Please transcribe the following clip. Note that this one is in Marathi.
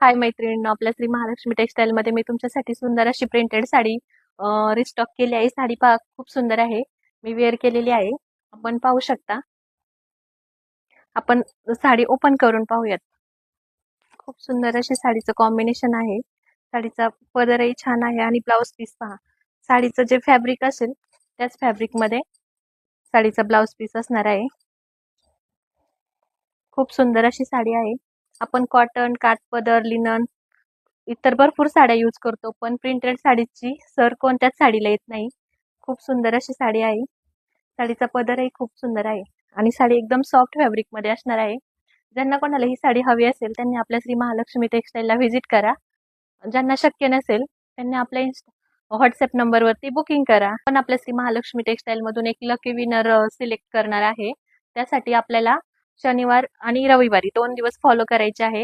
हाय मैत्रिणींनो, आपल्या श्री महालक्ष्मी टेक्सटाईल मध्ये मी तुमच्यासाठी सुंदर अशी प्रिंटेड साडी रिस्टॉक केली आहे. साडी पहा, खूप सुंदर आहे. मी वेअर केलेली आहे. आपण पाहू शकता. आपण साडी ओपन करून पाहूयात. खूप सुंदर अशी साडीचं कॉम्बिनेशन आहे. साडीचा पदरही छान आहे आणि ब्लाउज पीस पहा. साडीचं जे फॅब्रिक असेल त्याच फॅब्रिक मध्ये साडीचा ब्लाउज पीस असणार आहे. खूप सुंदर अशी साडी आहे. आपण कॉटन, काठपदर, लिनन इतर भरपूर साड्या यूज करतो, पण प्रिंटेड साडीची सर कोणत्याच साडीला येत नाही. खूप सुंदर अशी साडी आहे. साडीचा पदरही खूप सुंदर आहे आणि साडी एकदम सॉफ्ट फॅब्रिक मध्ये असणार आहे. ज्यांना कोणाला ही साडी हवी असेल त्यांनी आपल्या श्री महालक्ष्मी टेक्सटाईलला व्हिजिट करा. ज्यांना शक्य नसेल त्यांनी आपल्या व्हॉट्सअप नंबरवरती बुकिंग करा. पण आपल्या श्री महालक्ष्मी टेक्सटाईल मधून एक लकी विनर सिलेक्ट करणार आहे. त्यासाठी आपल्याला शनिवार आणि रविवारी 2 दिवस फॉलो करायचे आहे.